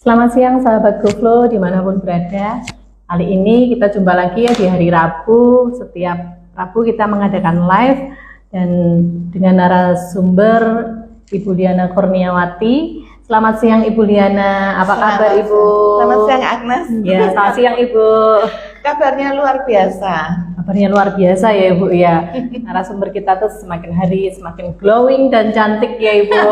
Selamat siang sahabat GoFlow dimanapun berada. Kali ini kita jumpa lagi ya di hari Rabu. Setiap Rabu kita mengadakan live dan dengan narasumber Ibu Liana Kurniawati. Selamat siang Ibu Liana, apa kabar Ibu? Selamat siang Agnes. Ya, selamat siang Ibu. Kabarnya luar biasa. Kabarnya luar biasa ya Ibu ya. Narasumber kita tuh semakin hari semakin glowing dan cantik ya Ibu.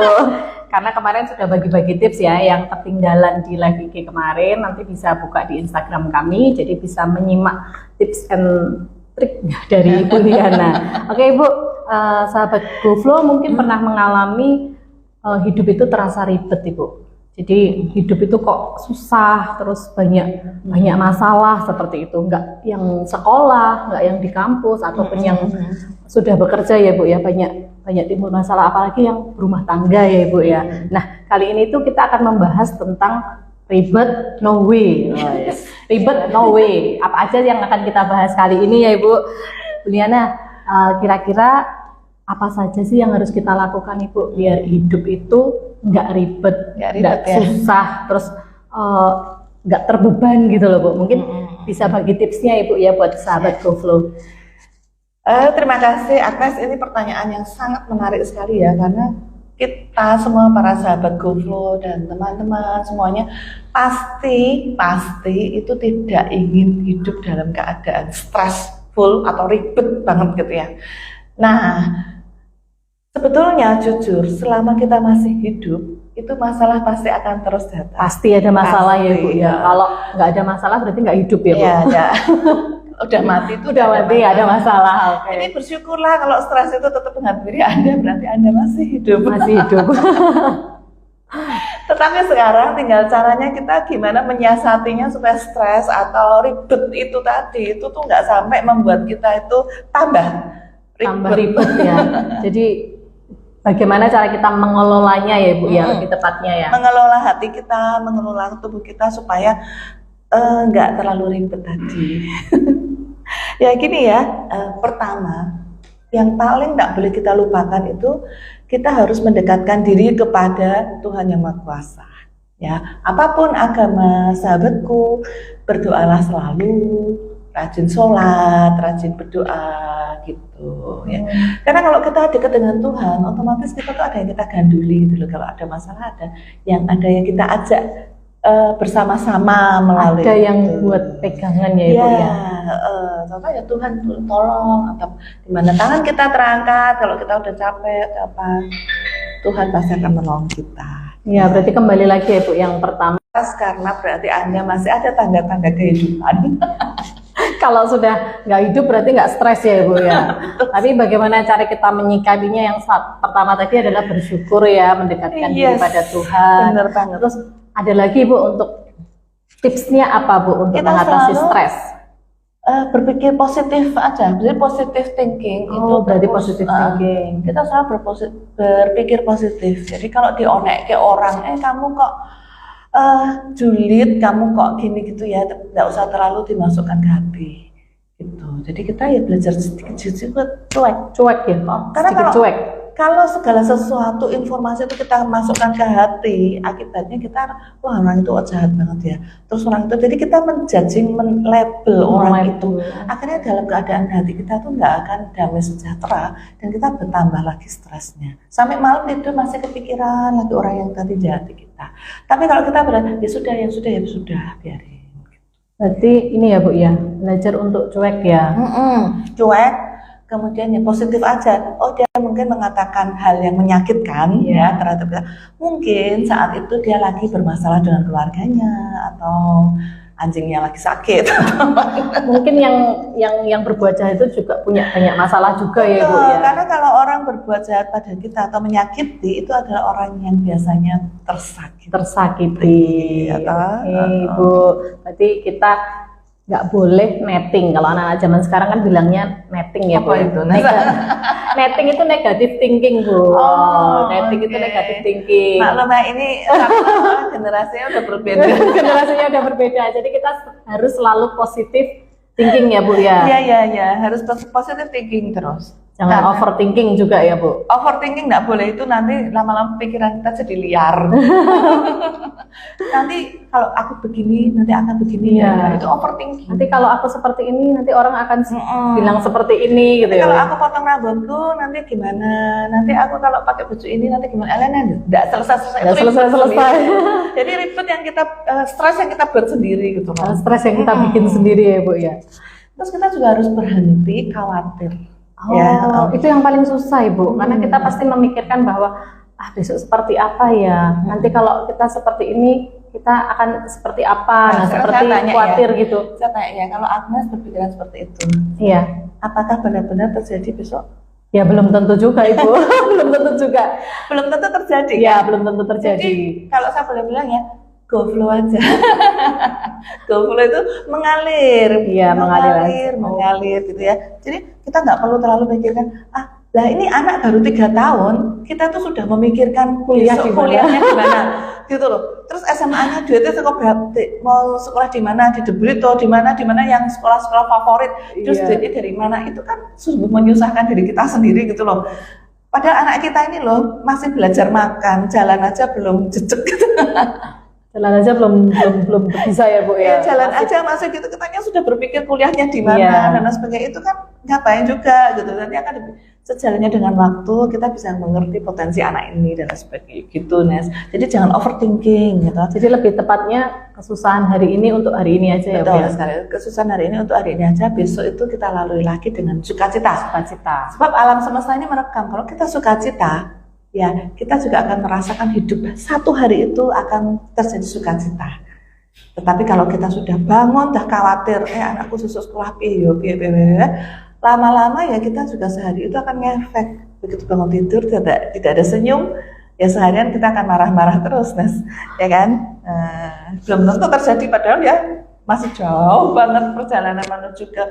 Karena kemarin sudah bagi-bagi tips ya, yang ketinggalan di live IG kemarin nanti bisa buka di Instagram kami, jadi bisa menyimak tips and trik dari Ibu Liana. Oke Ibu, sahabat GoFlow mungkin pernah mengalami hidup itu terasa ribet Ibu. Jadi hidup itu kok susah, terus banyak masalah seperti itu, nggak yang sekolah, nggak yang di kampus ataupun yang sudah bekerja ya Bu ya, banyak timbul masalah, apalagi yang berumah tangga ya Ibu ya. Nah kali ini tuh kita akan membahas tentang ribet no way. Ribet no way, apa aja yang akan kita bahas kali ini ya Ibu. Bu Liana, kira-kira apa saja sih yang harus kita lakukan Ibu biar hidup itu nggak ribet ya? Susah, terus nggak terbeban gitu loh Bu. Mungkin bisa bagi tipsnya Ibu ya buat sahabat GoFlow. Terima kasih Agnes, ini pertanyaan yang sangat menarik sekali ya, karena kita semua para sahabat GoFlow dan teman-teman semuanya pasti itu tidak ingin hidup dalam keadaan stressful atau ribet banget gitu ya. Nah, sebetulnya jujur selama kita masih hidup itu masalah pasti akan terus datang. Pasti ada masalah ya Bu ya. Kalau nggak ada masalah berarti nggak hidup ya Bu. Iya. Udah mati itu udah mati ada masalah. Okay. Ini bersyukurlah kalau stres itu tetap menghampiri Anda, berarti Anda masih hidup. Masih hidup. Tetapi sekarang tinggal caranya kita gimana menyiasatinya supaya stres atau ribet itu tadi itu tuh nggak sampai membuat kita itu tambah ribet ya. Jadi bagaimana cara kita mengelolanya ya Bu ya, lebih tepatnya ya. Mengelola hati kita, mengelola tubuh kita supaya nggak terlalu ribet tadi. Ya gini ya, pertama yang paling nggak boleh kita lupakan itu kita harus mendekatkan diri kepada Tuhan Yang Maha Kuasa. Ya, apapun agama sahabatku, berdoalah selalu, rajin sholat, rajin berdoa gitu ya. Karena kalau kita dekat dengan Tuhan, otomatis kita tuh ada yang kita ganduli gitu loh. Kalau ada masalah ada yang kita ajak bersama-sama melalui ada yang itu. Buat pegangan ya Ibu ya. Contohnya Tuhan tolong, atau dimana tangan kita terangkat kalau kita udah capek apa, Tuhan pasti akan menolong kita. Ya berarti kembali lagi ya Bu yang pertama. Karena berarti Anda masih ada tanda-tanda kehidupan. Kalau sudah nggak hidup berarti nggak stres ya Ibu ya. Tapi bagaimana cara kita menyikapinya, yang pertama tadi adalah bersyukur ya, mendekatkan diri pada Tuhan. Benar banget. Terus ada lagi Bu untuk tipsnya apa Bu untuk kita mengatasi stres? Berpikir positif aja, jadi positive thinking. Itu berarti positive thinking. Kita selalu berpikir positif. Jadi kalau dionek ke orang, kamu kok julid, kamu kok gini gitu ya, tidak usah terlalu dimasukkan ke hati gitu. Jadi kita ya belajar sedikit cuek ya, karena kalau segala sesuatu informasi itu kita masukkan ke hati, akibatnya kita wah orang itu jahat banget ya, terus orang itu, jadi kita men-label orang itu, akhirnya dalam keadaan hati kita tuh nggak akan damai sejahtera dan kita bertambah lagi stresnya, sampai malam itu masih kepikiran lagi orang yang tadi jahati kita. Tapi kalau kita berarti ya sudah biarin. Berarti ini ya Bu ya, belajar untuk cuek ya. Cuek, kemudian ya positif aja. Oh dia mungkin mengatakan hal yang menyakitkan ya terhadap kita. Mungkin saat itu dia lagi bermasalah dengan keluarganya atau anjingnya lagi sakit. Mungkin yang berbuat jahat itu juga punya banyak masalah juga ya Bu ya. Karena kalau orang berbuat jahat pada kita atau menyakiti, itu adalah orang yang biasanya tersakiti. Bu, berarti kita nggak boleh netting. Kalau anak-anak zaman sekarang kan bilangnya netting ya Bu. Itu? Netting itu negative thinking Bu. Netting itu negative thinking. Maklum ini generasinya udah berbeda. Generasinya udah berbeda. Jadi kita harus selalu positif thinking ya Bu ya. Iya, harus positive thinking terus. Jangan overthinking juga ya Bu. Overthinking nggak boleh, itu nanti lama-lama pikiran kita jadi liar. Nanti kalau aku begini, nanti akan begini. Iya. Ya, itu overthinking. Nanti kalau aku seperti ini, nanti orang akan bilang seperti ini gitu Nanti ya. kalau Bu. aku potong rambutku, nanti gimana? Nanti aku kalau pakai baju ini, nanti gimana? Elena, enggak selesai-selesai. Nggak selesai-selesai. Jadi ribet yang kita, stres yang kita buat sendiri gitu loh. Stres yang kita bikin sendiri ya Bu ya. Terus kita juga harus berhenti khawatir. Oh, itu yang paling susah Ibu, karena kita pasti memikirkan bahwa besok seperti apa ya, nanti kalau kita seperti ini kita akan seperti apa, nah seperti khawatir gitu. Saya tanya ya, kalau Agnes berpikiran seperti itu, Iya, apakah benar-benar terjadi besok? ya belum tentu juga Ibu, belum tentu juga. Belum tentu terjadi. Ya belum tentu terjadi. Jadi kalau saya boleh bilang ya, go flow aja. Go flow itu mengalir. Iya, mengalir gitu ya. Jadi kita nggak perlu terlalu mikirkan, lah ini anak baru 3 tahun, kita tuh sudah memikirkan kuliahnya gimana, gitu loh. Terus SMA-nya duitnya mau sekolah di mana, di The Brito, di mana yang sekolah-sekolah favorit, terus duitnya dari mana, itu kan sungguh menyusahkan diri kita sendiri gitu loh. Padahal anak kita ini loh masih belajar makan, jalan aja belum jejek gitu. Jalan aja belum bisa ya Bu ya. Jalan aja masih gitu, katanya sudah berpikir kuliahnya di mana dan sebagainya, itu kan ngapain juga gitu. Nanti akan sejalannya dengan waktu kita bisa mengerti potensi anak ini dan sebagainya gitu, Nes. Jadi jangan overthinking gitu. Jadi lebih tepatnya kesusahan hari ini untuk hari ini aja ya Bu. Betul sekali. Kesusahan hari ini untuk hari ini aja, besok itu kita lalui lagi dengan sukacita. Sebab alam semesta ini merekam, kalau kita sukacita, ya kita juga akan merasakan hidup satu hari itu akan terjadi sukacita. Tetapi kalau kita sudah bangun, dah khawatir, anakku susuk sekolah piye, lama-lama ya kita juga sehari itu akan ngefek. Begitu bangun tidur tidak ada senyum, ya seharian kita akan marah-marah terus, Nes, ya kan? Belum tentu terjadi, padahal ya masih jauh banget perjalanan menuju ke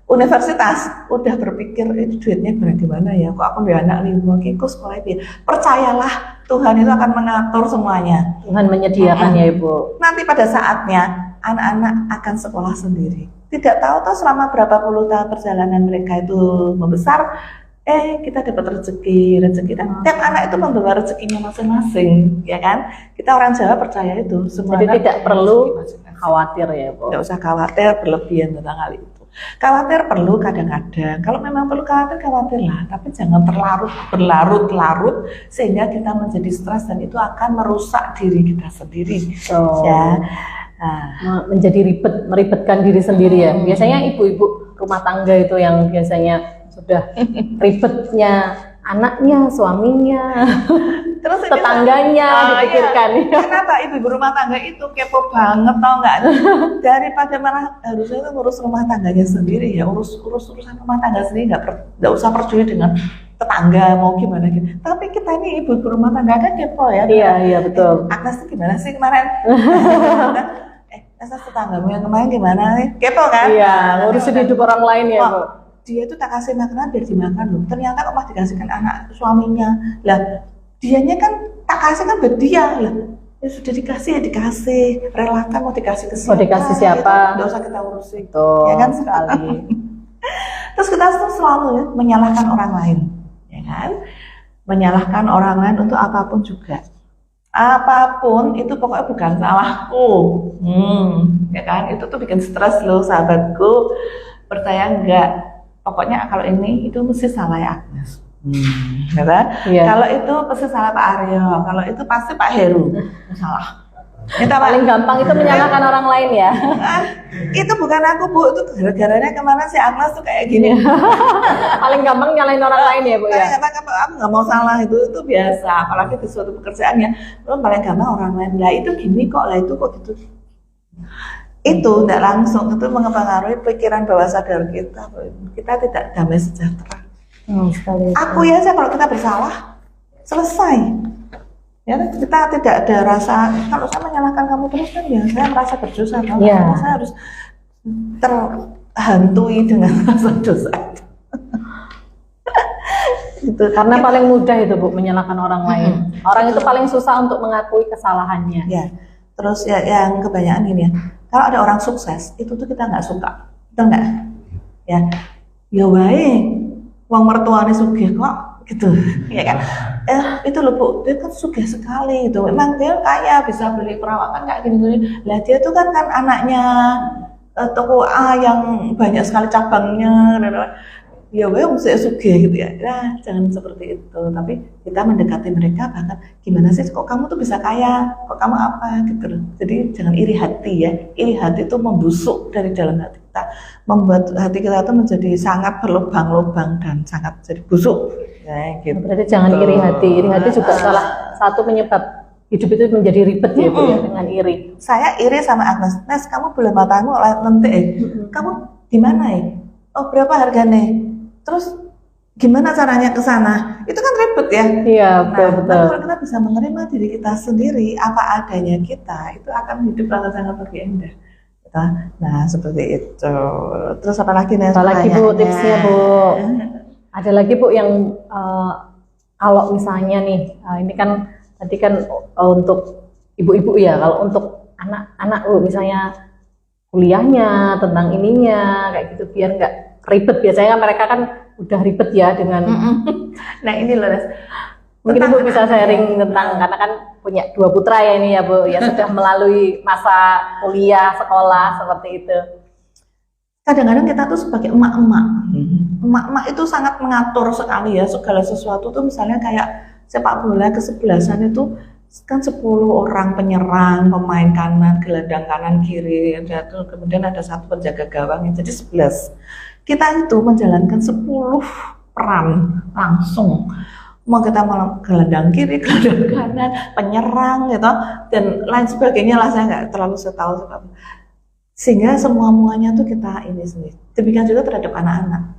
universitas. Udah berpikir ini duitnya bagaimana ya, kok aku udah anak 5 kiko sekolah itu. Percayalah, Tuhan itu akan mengatur semuanya. Tuhan menyediakan ya Ibu. Nanti pada saatnya anak-anak akan sekolah sendiri. Tidak tahu selama berapa puluh tahun perjalanan mereka itu membesar, kita dapat rezeki dan tiap anak itu membawa rezekinya masing-masing, ya kan? Kita orang Jawa percaya itu. Jadi tidak perlu khawatir ya Bu. Tidak usah khawatir berlebihan tentang hal itu. Khawatir perlu kadang-kadang. Kalau memang perlu khawatirlah, tapi jangan berlarut-larut sehingga kita menjadi stres dan itu akan merusak diri kita sendiri. Ya. Menjadi meribetkan diri sendiri ya. Biasanya ibu-ibu rumah tangga itu yang biasanya sudah ribetnya anaknya, suaminya, terus tetangganya dipikirkan. Iya. Kenapa ibu rumah tangga itu kepo banget, tau nggak? Daripada malah harusnya itu ngurus rumah tangganya sendiri ya, urusan rumah tangga sendiri, nggak usah peduli dengan tetangga mau gimana gitu. Tapi kita ini ibu rumah tangga kan kepo ya. Iya betul. Agnes tuh gimana sih kemarin? Agnes tetanggamu yang kemarin gimana? Kepo kan? Iya, ngurusin hidup orang lain ya Bu. Dia itu tak kasih makanan biar dimakan loh. Ternyata kok malah dikasihkan anak suaminya. Lah, dianya kan tak kasih kan buat dia lah. Ya sudah dikasih ya dikasih. Relakan mau dikasih ke siapa? Mau dikasih siapa? Nggak usah kita urusin. Tuh, ya kan sekali. Terus kita selalu ya, menyalahkan orang lain, ya kan? Menyalahkan orang lain untuk apapun juga. Apapun itu pokoknya bukan salahku. Ya kan? Itu tuh bikin stres loh sahabatku. Percaya enggak? Pokoknya kalau ini itu mesti salah ya Agnes. Ya kan? Iya. Kalau itu pasti salah Pak Aryo, kalau itu pasti Pak Heru. Salah. Kita paling gampang itu menyalahkan orang lain ya. Itu bukan aku Bu, itu gara-garanya kemana sih Agnes tuh kayak gini. Paling gampang nyalain orang lain ya Bu ya. Aku nggak mau salah, itu biasa. Apalagi di suatu pekerjaan ya, paling gampang orang lain. Lah itu gini kok, lah itu kok gitu. Itu tidak langsung itu mempengaruhi pikiran bawah sadar kita tidak damai sejahtera. Aku ya kalau kita bersalah selesai ya, kita tidak ada rasa kalau saya menyalahkan kamu terus kan ya saya merasa berdosa saya harus terhantui dengan rasa dosa itu karena paling mudah itu Bu menyalahkan orang lain. Orang itu paling susah untuk mengakui kesalahannya ya. Terus ya yang kebanyakan ini ya, kalau ada orang sukses itu tuh kita nggak suka, betul nggak? Ya baik, uang mertuanya sugih kok, gitu, ya kan? itu loh Bu, dia kan sugih sekali itu. Memang dia kaya, bisa beli perawatan kayak gini-gini. Lah dia tuh kan anaknya toko A yang banyak sekali cabangnya. Ya gue mesti sugih gitu ya. Nah, jangan seperti itu. Tapi kita mendekati mereka bahkan gimana sih kok kamu tuh bisa kaya, kok kamu apa gitu loh. Jadi jangan iri hati ya. Iri hati itu membusuk dari dalam hati kita, membuat hati kita tuh menjadi sangat berlubang-lubang dan sangat jadi busuk. Ya, gitu. Berarti jangan iri hati. Iri hati juga salah satu penyebab hidup itu menjadi ribet ya Bu ya, dengan iri. Saya iri sama Agnes. Nes, kamu boleh matamu nanti kamu gimana Oh, berapa harganya? Terus gimana caranya ke sana? Itu kan ribet ya. Iya, Nah, betul. kalau kita bisa menerima diri kita sendiri, apa adanya kita, itu akan hidup akan sangat lebih indah. Gitu. Nah, seperti itu. Terus apa lagi nih? Apa lagi Bu tipsnya Bu? Ada lagi Bu yang kalau misalnya nih, ini kan tadi kan untuk ibu-ibu ya, kalau untuk anak-anak Bu misalnya kuliahnya tentang ininya kayak gitu biar nggak ribet. Biasanya kan mereka kan udah ribet ya dengan Nah ini loh Nes. mungkin Bu bisa sharing tentang karena kan punya 2 putra ya ini ya Bu ya sudah melalui masa kuliah sekolah seperti itu. Kadang-kadang kita tuh sebagai emak-emak itu sangat mengatur sekali ya segala sesuatu tuh, misalnya kayak sepak bola kesebelasan itu kan 10 orang penyerang, pemain kanan, gelandang kanan kiri, kemudian ada 1 penjaga gawang, jadi 11. Kita itu menjalankan 10 peran langsung. Mau kita mau gelandang kiri, gelandang kanan, penyerang gitu, dan lain sebagainya lah, saya nggak terlalu tahu sebab. Sehingga semuanya tuh kita ini sendiri. Demikian juga terhadap anak-anak.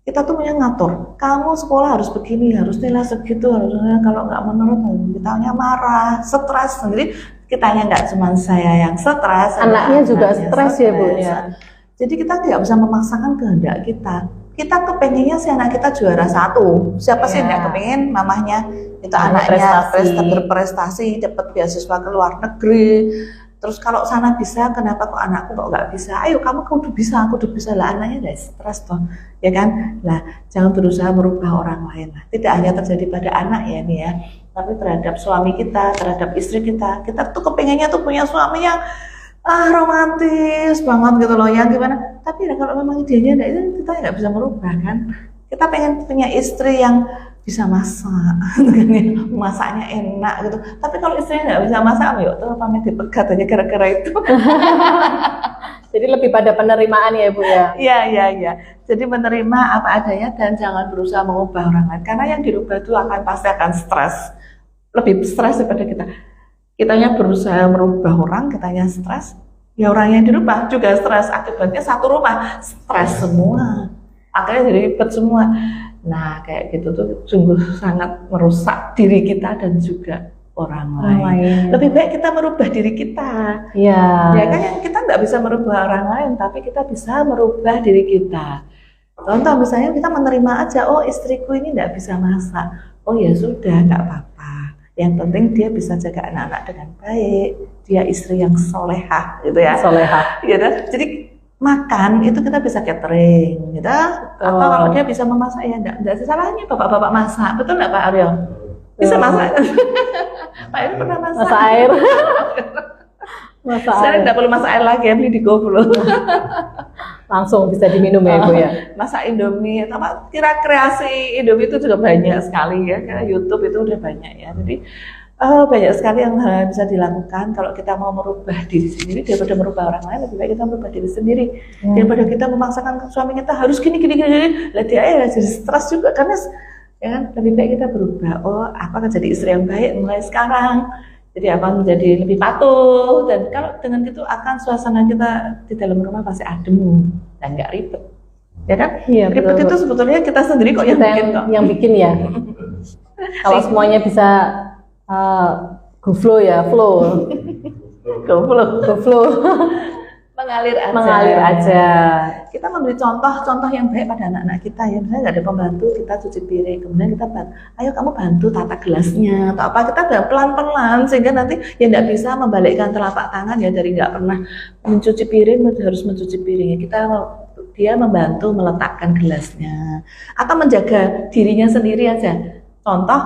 Kita tuh punya ngatur. Kamu sekolah harus begini, harus nilai segitu, harusnya kalau nggak menurut kitanya marah, stres sendiri. Kitanya nggak cuma saya yang stres, Anaknya juga stres ya Bu ya. Jadi kita tidak bisa memaksakan kehendak kita. Kita kepengennya si anak kita juara 1. Siapa sih yang nggak kepengen mamahnya itu anaknya berprestasi, dapat beasiswa ke luar negeri. Terus kalau sana bisa, kenapa kok anakku kok nggak bisa? Ayo kamu kudu bisa lah, anaknya udah stres toh, ya kan? Lah jangan berusaha merubah orang lain. Tidak hanya terjadi pada anak ya nih ya, tapi terhadap suami kita, terhadap istri kita. Kita tuh kepengennya tuh punya suami yang romantis banget gitu loh, yang gimana? Tapi ya, kalau memang idenya ada itu kita nggak bisa merubah kan. Kita pengen punya istri yang bisa masak, masaknya enak gitu. Tapi kalau istrinya nggak bisa masak, yuk tuh pamit dipegat aja gara-gara itu. Jadi lebih pada penerimaan ya Bu ya. Iya. Jadi menerima apa adanya dan jangan berusaha mengubah orang lain. Karena yang dirubah itu pasti akan stres, lebih stres daripada kita. Kitanya berusaha merubah orang, kitanya stres. Ya orang yang dirubah juga stres. Akibatnya satu rumah stres semua. Akhirnya jadi ribet semua. Nah kayak gitu tuh sungguh sangat merusak diri kita dan juga orang lain. Lebih baik kita merubah diri kita. Iya. Ya kan kita nggak bisa merubah orang lain, tapi kita bisa merubah diri kita. Contoh misalnya kita menerima aja, oh istriku ini nggak bisa masak. Oh ya sudah, nggak apa-apa. Yang penting dia bisa jaga anak-anak dengan baik. Dia istri yang solehah, gitu ya. Solehah. Gitu. Jadi makan itu kita bisa catering, gitu. Atau kalau dia bisa memasak ya enggak ada salahnya bapak-bapak masak, betul nggak Pak Aryo? Bisa masak. Pak Aryo pernah masak. Masak air. Masak Sekarang air. nggak perlu masak air lagi, beli di GoFlow. Langsung bisa diminum ya Bu ya. Masak Indomie, apa kira kreasi Indomie itu juga banyak sekali ya, karena YouTube itu udah banyak ya. Jadi banyak sekali yang bisa dilakukan kalau kita mau merubah diri sendiri daripada merubah orang lain. Lebih baik kita merubah diri sendiri daripada kita memaksakan suami kita harus gini. Lah dia jadi stres juga karena ya kan, lebih baik kita berubah. Oh, aku akan jadi istri yang baik mulai sekarang. Jadi akan menjadi lebih patuh, dan kalau dengan gitu akan suasana kita di dalam rumah pasti adem dan nggak ribet, ya kan? Iya, Ribet betul. itu sebetulnya kita sendiri kok yang bikin kok. Yang bikin ya. Kalau semuanya bisa go flow ya, flow. Go flow. Mengalir aja. Kita memberi contoh yang baik pada anak-anak kita ya. Misalnya nggak ada pembantu, kita cuci piring, kemudian kita ayo kamu bantu tata gelasnya atau apa, kita udah pelan-pelan sehingga nanti ya nggak bisa membalikkan telapak tangan ya, dari nggak pernah mencuci piring harus mencuci piring ya. Dia membantu meletakkan gelasnya atau menjaga dirinya sendiri aja. Contoh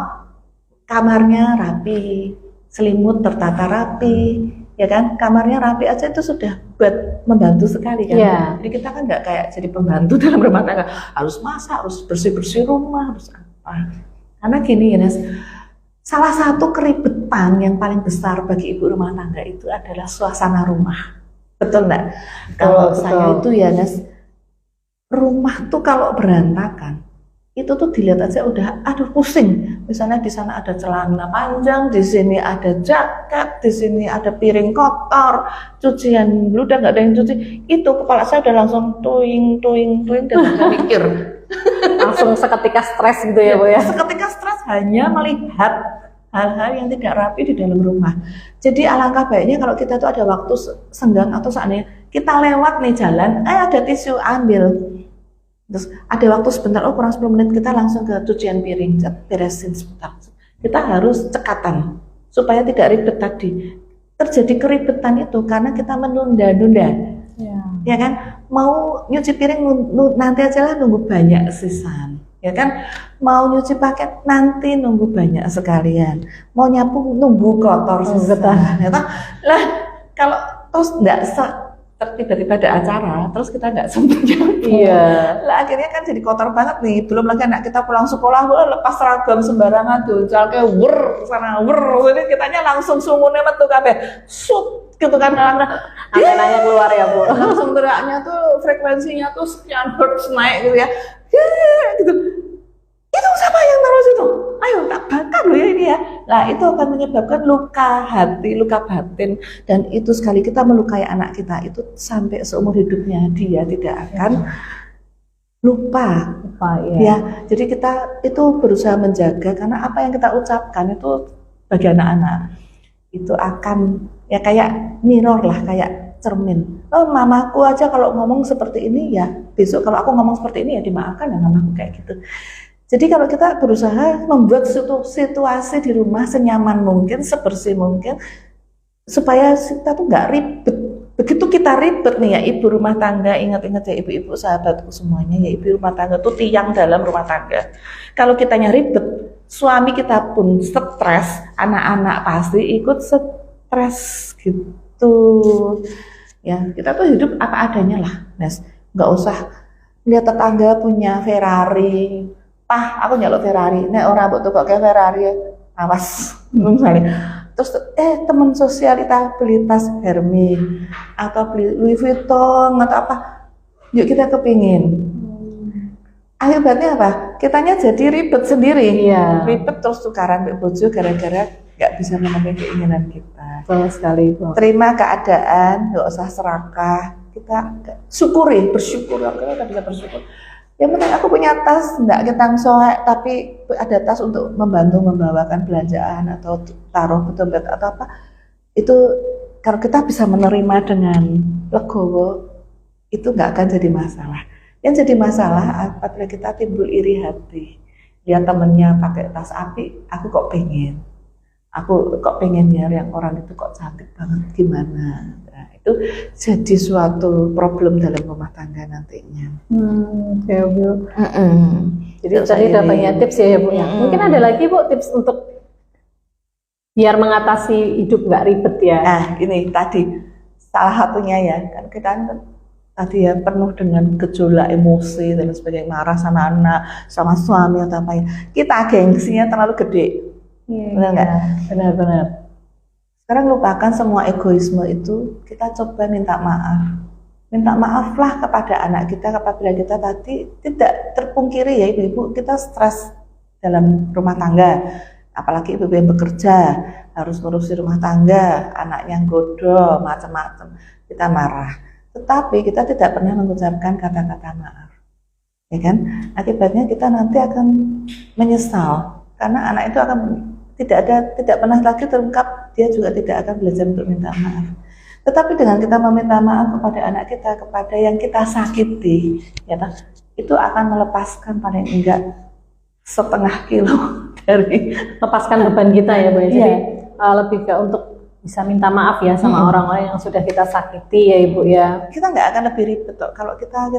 kamarnya rapi, selimut tertata rapi, ya kan? Kamarnya rapi aja itu sudah buat membantu sekali kan. Iya. Jadi kita kan nggak kayak jadi pembantu dalam rumah tangga, harus masak, harus bersih-bersih rumah, harus apa. Karena gini ya Nes, salah satu keribetan yang paling besar bagi ibu rumah tangga itu adalah suasana rumah. Betul nggak? Kalau betul. saya itu ya Nes, rumah tuh kalau berantakan, itu tuh dilihat aja udah aduh pusing. Misalnya di sana ada celana panjang, di sini ada jaket, di sini ada piring kotor, cucian lu udah nggak ada yang cuci, itu kepala saya udah langsung tuing dan udah mikir. Langsung seketika stres gitu ya Bu ya. Seketika stres hanya melihat hal-hal yang tidak rapi di dalam rumah. Jadi alangkah baiknya kalau kita tuh ada waktu senggang atau seandainya kita lewat nih jalan, ada tisu ambil. Terus ada waktu sebentar, kurang 10 menit kita langsung ke cucian piring, beresin sebentar. Kita harus cekatan supaya tidak ribet tadi. Terjadi keribetan itu karena kita menunda-nunda. Ya kan? Mau nyuci piring nanti aja lah, nunggu banyak sisan. Ya kan? Mau nyuci paket nanti nunggu banyak sekalian. Mau nyapu nunggu kotor sisan. Ya kan? Lah kalau terus enggak tiba-tiba ada acara, terus kita nggak sempat nyapu. Iya. Lah akhirnya kan jadi kotor banget nih. Belum lagi anak kita pulang sekolah, lepas seragam sembarangan tuh, kayak sana jadi kitanya langsung sumune metu kabeh. Sup gitu kan, Antenanya keluar ya Bu. langsung geraknya tuh frekuensinya tuh sekian hertz naik gitu ya. Gitu. Itu siapa yang taruh situ? Ayo tak bakar loh ya ini ya. Nah itu akan menyebabkan luka hati, luka batin, dan itu sekali kita melukai anak kita itu sampai seumur hidupnya dia tidak akan lupa. Ya. Jadi kita itu berusaha menjaga karena apa yang kita ucapkan itu bagi anak-anak itu akan ya kayak mirror lah, kayak cermin. Oh mamaku aja kalau ngomong seperti ini ya besok kalau aku ngomong seperti ini ya dimaafkan ya mamaku kayak gitu. Jadi kalau kita berusaha membuat situasi di rumah senyaman mungkin, sebersih mungkin, supaya kita tuh nggak ribet. Begitu kita ribet nih ya ibu rumah tangga, ingat-ingat ya ibu-ibu sahabatku semuanya, ya ibu rumah tangga tuh tiang dalam rumah tangga. Kalau kitanya ribet, suami kita pun stres, anak-anak pasti ikut stres gitu. Ya kita tuh hidup apa adanya lah, Nes. Nggak usah lihat tetangga punya Ferrari. Aku nyaluk Ferrari, nek orang buat kok kayak Ferrari ya, awas, misalnya. Terus teman sosialita beli tas Hermes atau beli Louis Vuitton atau apa, yuk kita kepingin. Akibatnya apa? Kitanya jadi ribet sendiri, ribet terus tukaran bojo gara-gara nggak bisa memenuhi keinginan kita. Betul sekali Bu. Terima keadaan, nggak usah serakah, kita syukuri, bersyukur, kita bisa bersyukur. Yang penting aku punya tas, enggak ketang soek, tapi ada tas untuk membantu membawakan belanjaan atau taruh ke dompet atau apa. Itu kalau kita bisa menerima dengan legowo, itu enggak akan jadi masalah. Yang jadi masalah apabila kita timbul iri hati. Lihat temennya pakai tas api, aku kok pengen. Aku kok pengen ya yang orang itu kok cantik banget, gimana? Nah, itu jadi suatu problem dalam rumah tangga nantinya. Oke, Bu. Jadi tadi udah banyak tips ya Bu. Mungkin ada lagi Bu tips untuk biar mengatasi hidup nggak ribet ya. Nah, ini tadi salah satunya ya, kan kita tadi ya penuh dengan gejolak emosi dan sebagainya, marah sama anak, sama suami atau apa ya. Kita gengsinya terlalu gede. Benar nggak? Benar-benar. Sekarang lupakan semua egoisme itu, kita coba minta maaf. Minta maaflah kepada anak kita apabila kita tadi tidak terpungkiri ya ibu-ibu, kita stres dalam rumah tangga. Apalagi ibu-ibu yang bekerja, harus ngurusi rumah tangga, anaknya godo, macam-macam. Kita marah. Tetapi kita tidak pernah mengucapkan kata-kata maaf. Ya kan? Akibatnya kita nanti akan menyesal. Karena anak itu akan tidak pernah lagi terungkap, dia juga tidak akan belajar untuk minta maaf. Tetapi dengan kita meminta maaf kepada anak kita, kepada yang kita sakiti, ya, itu akan melepaskan paling enggak setengah kilo dari lepaskan beban kita ya Bu. Jadi lebih ke untuk bisa minta maaf ya sama orang-orang yang sudah kita sakiti ya Ibu ya. Kita nggak akan lebih ribet kok kalau kita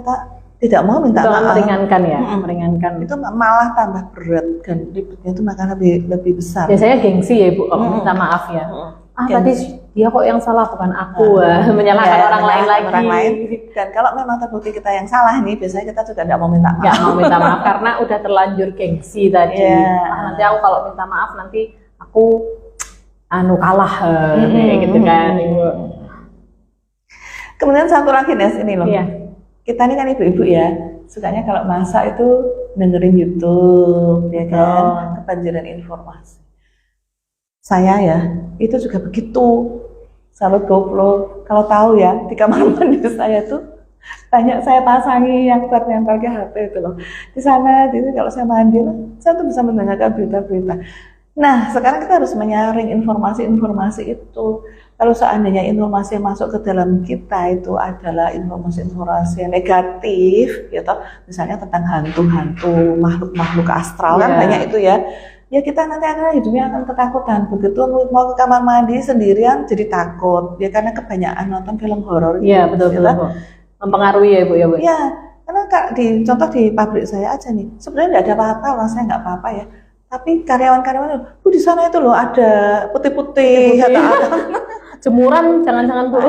tidak mau minta Itu maaf. meringankan ya, meringankan. Itu malah tambah berat dan ribetnya itu makan lebih besar. Biasanya gengsi ya Ibu kalau minta maaf ya. Tadi dia kok yang salah bukan aku, menyalahkan orang lain lagi. Orang lain. Dan kalau memang terbukti kita yang salah nih, biasanya kita juga tidak mau minta maaf. Nggak mau minta maaf karena udah terlanjur gengsi tadi. Nanti aku kalau minta maaf nanti aku kalah kayak gitu kan Ibu. Kemudian satu lagi Nes, ini loh. Iya. Kita ini kan ibu-ibu ya, sukanya kalau masak itu dengerin YouTube, ya kan, kebanjiran informasi. Saya ya, itu juga begitu. Sahabat GoFlow, kalau tahu ya, di kamar mandi saya tuh banyak saya pasangi yang nempel ke HP itu loh. Di sana, kalau saya mandi, saya tuh bisa mendengarkan berita-berita. Nah, sekarang kita harus menyaring informasi-informasi itu. Kalau seandainya informasi yang masuk ke dalam kita itu adalah informasi-informasi yang negatif, gitu, misalnya tentang hantu-hantu, makhluk-makhluk astral, kan banyak itu ya. Ya kita nanti hidupnya akan ketakutan. Begitu mau ke kamar mandi sendirian jadi takut, ya karena kebanyakan nonton film horor. Iya betul. Mempengaruhi ya Ibu ya Bu. Iya, karena contoh di pabrik saya aja nih, sebenarnya nggak ada apa-apa, orang saya nggak apa-apa ya. Tapi karyawan-karyawan, di sana itu loh ada putih-putih, jemuran jangan-jangan Bu.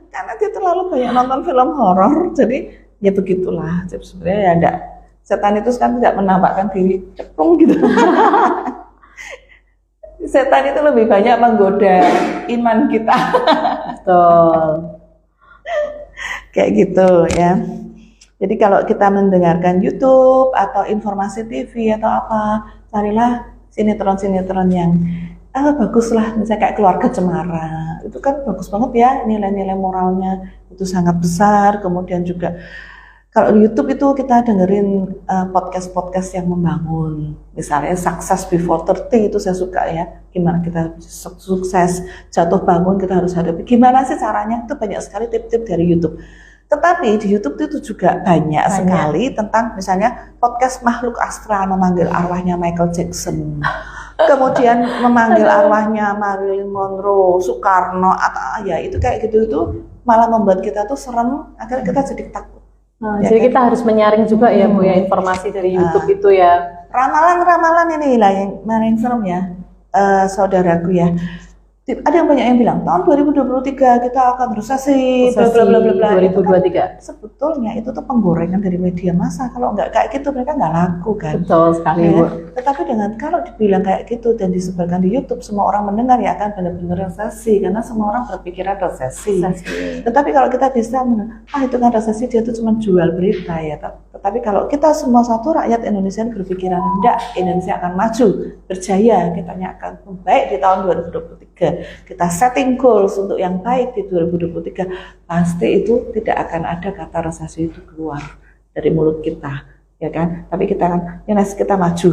Karena dia terlalu banyak nonton film horor, jadi ya begitulah. Jadi sebenarnya ya enggak, setan itu kan tidak menampakkan diri ceplung gitu. Setan itu lebih banyak menggoda iman kita. Betul. Kayak gitu ya. Jadi kalau kita mendengarkan YouTube atau informasi TV atau apa, carilah sinetron-sinetron yang bagus lah, misalnya kayak Keluarga Cemara, itu kan bagus banget ya, nilai-nilai moralnya itu sangat besar. Kemudian juga kalau di YouTube itu kita dengerin podcast-podcast yang membangun, misalnya Success Before 30 itu saya suka ya, gimana kita sukses, jatuh bangun kita harus hadapi, gimana sih caranya, itu banyak sekali tip-tip dari YouTube. Tetapi di YouTube itu juga banyak sekali tentang misalnya podcast makhluk astral memanggil arwahnya Michael Jackson, kemudian memanggil arwahnya Marilyn Monroe, Soekarno, atau ya itu kayak gitu itu malah membuat kita tuh serem, akhirnya kita jadi takut. Ya jadi kan? Kita harus menyaring juga ya Bu ya informasi dari YouTube itu ya. Ramalan-ramalan ini lah yang mana yang serem ya, saudaraku ya. Ada yang banyak yang bilang tahun 2023 kita akan resesi, bla bla bla. 2023. Sebetulnya itu tuh penggorengan dari media massa. Kalau nggak kayak gitu mereka nggak laku kan. Betul sekali Bu. Tetapi dengan kalau dibilang kayak gitu dan disebarkan di YouTube, semua orang mendengar ya akan benar-benar resesi karena semua orang berpikiran resesi. Tetapi kalau kita bisa itu kan resesi, dia tuh cuma jual berita ya. Tetapi kalau kita semua satu rakyat Indonesia berpikiran enggak, Indonesia akan maju, berjaya, kita akan membaik di tahun 2023. Kita setting goals untuk yang baik di 2023, pasti itu tidak akan ada kata resesi itu keluar dari mulut kita, ya kan? Tapi kita kan, kita maju.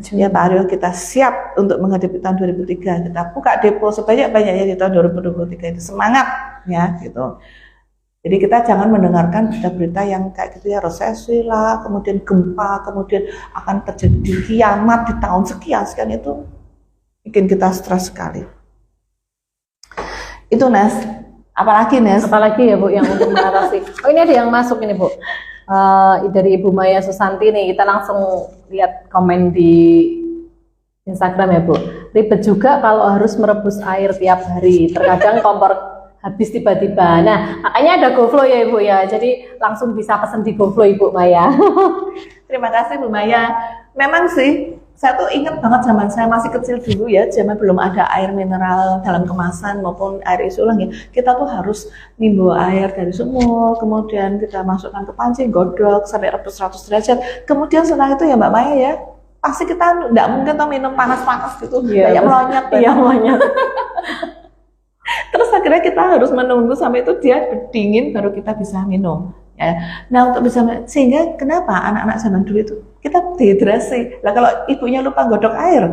Ya Pak Aryo, kita siap untuk menghadapi tahun 2003. Kita buka depo sebanyak-banyaknya di tahun 2023 itu, semangat ya gitu. Jadi kita jangan mendengarkan berita-berita yang kayak gitu ya, resesi lah, kemudian gempa, kemudian akan terjadi kiamat di tahun sekian itu bikin kita stres sekali. Itu Nes, apalagi Nes? Apalagi ya Bu yang untuk mengatasi. Oh ini ada yang masuk ini Bu, dari Ibu Maya Susanti nih, kita langsung lihat komen di Instagram ya Bu. Ribet juga kalau harus merebus air tiap hari, terkadang kompor habis tiba-tiba. Nah makanya ada GoFlow ya Ibu ya, jadi langsung bisa pesen di GoFlow Ibu Maya. Terima kasih Bu Maya. Memang sih, saya tuh ingat banget zaman saya masih kecil dulu ya, zaman belum ada air mineral dalam kemasan maupun air isi ulang ya, kita tuh harus nimba air dari sumur, kemudian kita masukkan ke panci, godok sampai rebus 100 derajat. Kemudian setelah itu ya Mbak Maya ya, pasti kita nggak mungkin tuh minum panas-panas gitu, kayak melonyet. Iya, melonyet. Terus akhirnya kita harus menunggu sampai itu dia dingin baru kita bisa minum. Ya. Nah untuk bisa, sehingga kenapa anak-anak zaman dulu itu kita dehidrasi. Lah kalau ibunya lupa godok air,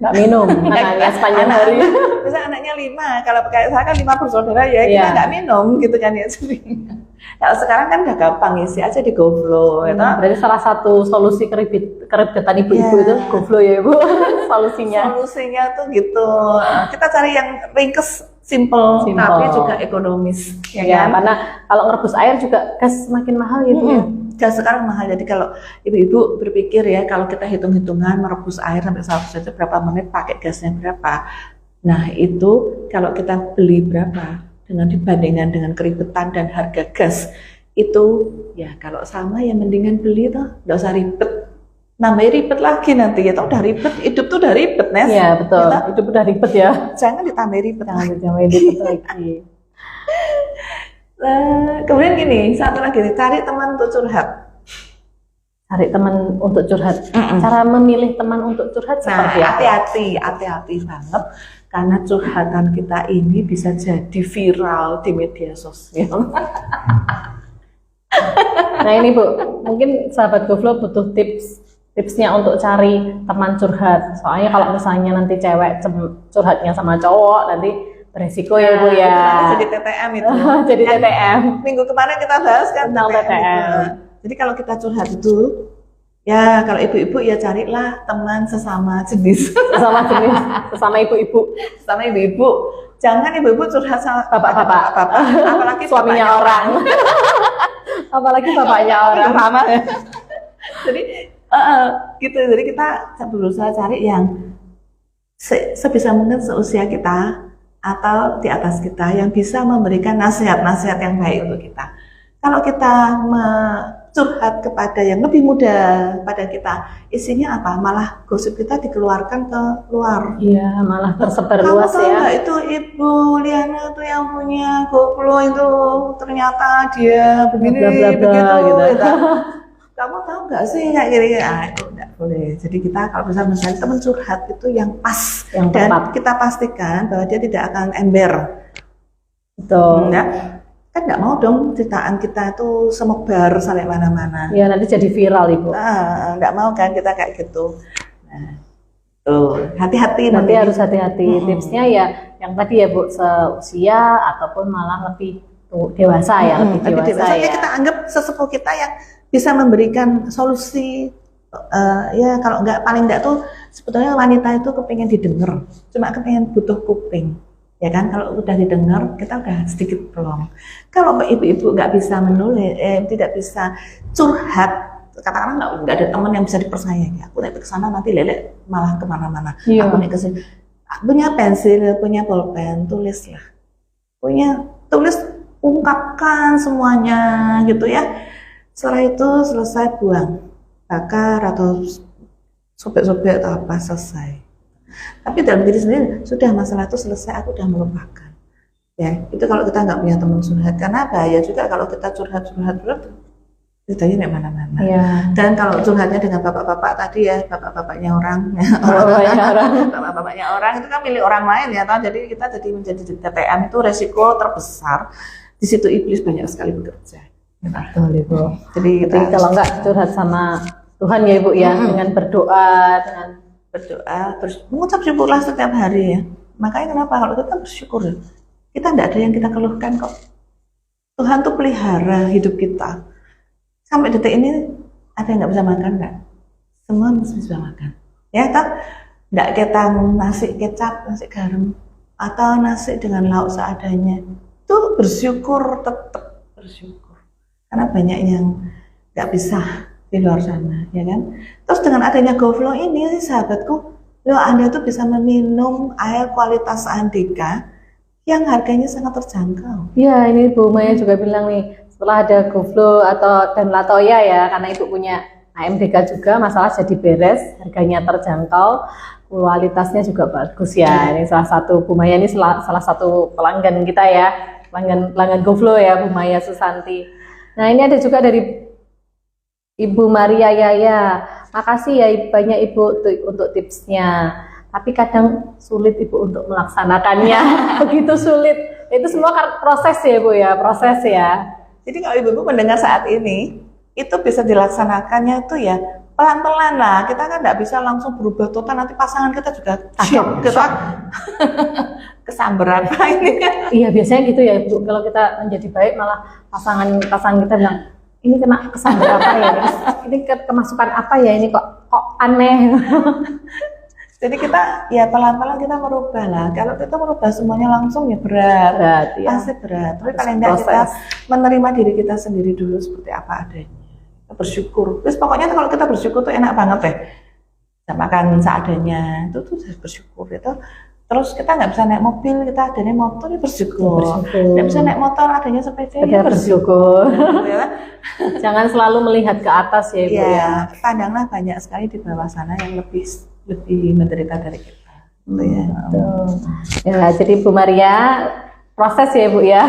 nggak minum, anaknya sepanjang hari. Bisa anaknya 5, kalau kayak saya kan 5 bersaudara ya, kita nggak minum gitu kan ya. Kalau sekarang kan udah gampang, isi aja di GoFlow. Berarti salah satu solusi keribetan ibu-ibu itu GoFlow ya Ibu. Solusinya tuh gitu. Kita cari yang ringkes, simple, tapi juga ekonomis. Ya kan? Karena kalau ngerebus air juga gas semakin mahal ya Bu. Gas sekarang mahal. Jadi kalau ibu-ibu berpikir ya, kalau kita hitung-hitungan merebus air sampai 100 itu berapa menit, pakai gasnya berapa. Nah itu kalau kita beli berapa dengan dibandingkan dengan keribetan dan harga gas itu ya kalau sama ya mendingan beli tuh, nggak usah ribet. Nambah ribet lagi nanti ya, tau udah ribet, hidup tuh udah ribet, Nes. Iya betul, hidup udah ribet ya. Jangan ditambah ribet. Jangan ditambah ribet lagi. Kemudian gini, satu lagi nih, cari teman untuk curhat. Cari teman untuk curhat. Cara memilih teman untuk curhat seperti apa? Hati-hati banget, karena curhatan kita ini bisa jadi viral di media sosial. Nah ini Bu, mungkin sahabat GoFlow butuh tipsnya untuk cari teman curhat. Soalnya kalau misalnya nanti cewek curhatnya sama cowok, nanti beresiko ya Bu ya. Jadi TTM itu. Jadi TTM. Minggu kemarin kita bahas kan tentang TTM. Jadi kalau kita curhat itu, ya kalau ibu-ibu ya carilah teman sesama jenis. Sesama ibu-ibu. Sesama ibu-ibu. Jangan ibu-ibu curhat sama bapak-bapak. Apalagi suaminya orang. Apalagi bapaknya orang. Sama ya. Jadi gitu. Jadi kita berusaha cari yang sebisa mungkin seusia kita atau di atas kita yang bisa memberikan nasihat-nasihat yang baik untuk kita. Kalau kita curhat kepada yang lebih muda pada kita, isinya apa? Malah gosip kita dikeluarkan ke luar. Iya, malah tersebar luas ya. Kamu tahu nggak itu Ibu Liana tuh yang punya GoFlow itu ternyata dia begini, begitu. Gitu. Kamu tahu nggak sih kayak gini? Itu nggak boleh. Jadi kita kalau bisa mencari teman curhat itu yang pas, yang dan tepat. Kita pastikan bahwa dia tidak akan ember. Betul. Enggak? Kan nggak mau dong ceritaan kita itu semebar sampai mana-mana. Ya nanti jadi viral Ibu. Nggak mau kan kita kayak gitu. Nah, tuh hati-hati. Nanti harus hati-hati. Tipsnya ya yang tadi ya Bu, seusia ataupun malah lebih dewasa ya, lebih dewasa ya. Kita anggap sesepuh kita yang bisa memberikan solusi. Ya kalau nggak, paling nggak tuh sebetulnya wanita itu kepengen didengar, cuma kepengen butuh kuping. Ya kan, kalau udah didengar kita udah sedikit pelong. Kalau ibu-ibu nggak bisa menulis, tidak bisa curhat, katakanlah nggak ada teman yang bisa dipercaya. Aku naik ke sana nanti lelek malah kemana-mana. Iya. Aku naik ke sini, punya pensil, punya bolpen, tulislah. Tulis, ungkapkan semuanya gitu ya. Setelah itu selesai, buang, bakar atau sobek-sobek atau apa, selesai. Tapi dalam diri sendiri sudah, masalah itu selesai, aku udah melupakan. Ya, itu kalau kita nggak punya teman curhat. Karena bahaya juga kalau kita curhat ceritanya di mana-mana. Ya. Dan kalau curhatnya dengan bapak-bapak tadi ya, bapak-bapaknya orang, bapak-bapaknya orang itu kan milik orang lain ya, jadi kita menjadi TTM itu resiko terbesar. Di situ iblis banyak sekali bekerja. Betul Ibu. Jadi kalau nggak curhat sama Tuhan ya Ibu ya, dengan berdoa, mengucap syukurlah setiap hari ya. Makanya kenapa kalau kita bersyukur, kita tidak ada yang kita keluhkan kok. Tuhan tuh pelihara hidup kita. Sampai detik ini ada yang nggak bisa makan nggak? Semua mesti bisa makan. Ya kan? Nggak kita nasi kecap, nasi garam, atau nasi dengan lauk seadanya. Itu bersyukur, tetap bersyukur. Karena banyak yang nggak bisa di luar sana, ya kan? Terus dengan adanya GoFlow ini, sahabatku, Anda tuh bisa meminum air kualitas Andika yang harganya sangat terjangkau. Iya, ini Bu Maya juga bilang nih, setelah ada GoFlow dan Latoya ya, karena Ibu punya AMDK juga, masalah jadi beres, harganya terjangkau, kualitasnya juga bagus ya. Ini salah satu, Bu Maya ini salah satu pelanggan kita ya, pelanggan GoFlow ya, Bu Maya Susanti. Nah ini ada juga dari Ibu Maria Yaya, makasih ya banyak Ibu untuk tipsnya, tapi kadang sulit Ibu untuk melaksanakannya. Begitu sulit, itu semua proses ya Bu ya, proses ya. Jadi kalau Ibu mendengar saat ini, itu bisa dilaksanakannya itu ya pelan-pelan lah. Kita kan nggak bisa langsung berubah total, nanti pasangan kita juga kita kesamberan ini kan. Iya biasanya gitu ya Bu, kalau kita menjadi baik malah pasangan kita bilang, ini kena kesamber apa ya, ini kemasukan apa ya, ini kok aneh. Jadi kita ya pelan-pelan kita merubah lah. Kalau kita merubah semuanya langsung ya berat ya. Pasti berat. Tapi paling tidak kita menerima diri kita sendiri dulu seperti apa adanya. bersyukur. Terus pokoknya kalau kita bersyukur tuh enak banget deh. Bisa makan seadanya, itu tuh bersyukur itu. Terus kita nggak bisa naik mobil, kita adanya motor ya bersyukur. Nggak bisa naik motor, adanya sepeda ya bersyukur. Ya. Jangan selalu melihat ke atas ya Ibu ya. Pandanglah banyak sekali di bawah sana yang lebih menderita dari kita. Gitu ya. Ya, jadi Bu Maria proses ya Ibu ya.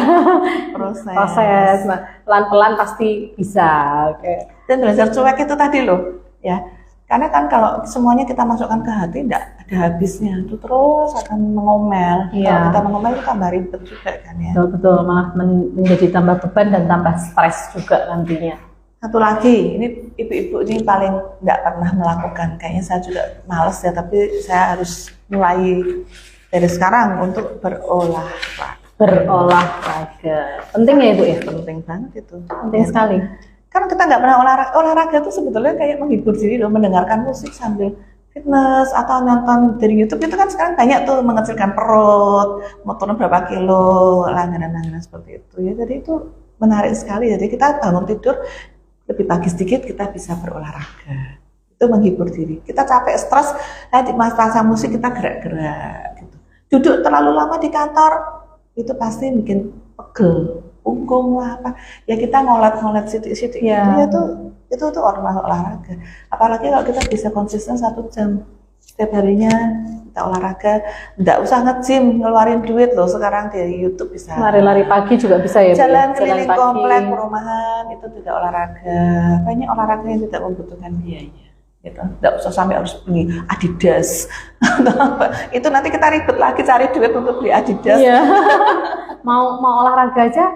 Proses. Pelan-pelan pasti bisa. Oke. Dan belajar cuek itu tadi loh, ya. Karena kan kalau semuanya kita masukkan ke hati, tidak ada habisnya, itu terus akan mengomel. Kalau kita mengomel itu tambah ribet juga kan ya. Betul, malah menjadi tambah beban dan tambah stres juga nantinya. Satu lagi, ini ibu-ibu ini paling tidak pernah melakukan. Kayaknya saya juga males ya, tapi saya harus mulai dari sekarang untuk berolahraga. Berolahraga, penting ya Ibu ya? Penting banget itu. Penting sekali. Kan kita nggak pernah olahraga itu sebetulnya kayak menghibur diri loh, mendengarkan musik sambil fitness atau nonton dari YouTube itu kan sekarang banyak tuh mengecilkan perut, mau turun berapa kilo, langganan-langganan seperti itu ya. Jadi itu menarik sekali. Jadi kita bangun tidur lebih pagi sedikit kita bisa berolahraga. Itu menghibur diri. Kita capek, stres, di masa musik kita gerak-gerak gitu. Duduk terlalu lama di kantor itu pasti bikin pegel. Punggung lah apa ya, kita ngolet sidik-sidik ya. itu tuh olahraga. Apalagi kalau kita bisa konsisten 1 jam setiap harinya kita olahraga, nggak usah nge-gym ngeluarin duit loh, sekarang di YouTube bisa lari-lari pagi juga bisa ya, jalan keliling komplek perumahan itu tidak olahraga. Banyak olahraga yang tidak membutuhkan biaya gitu. Nggak usah sampai harus beli Adidas itu nanti kita ribet lagi cari duit untuk beli Adidas. mau olahraga aja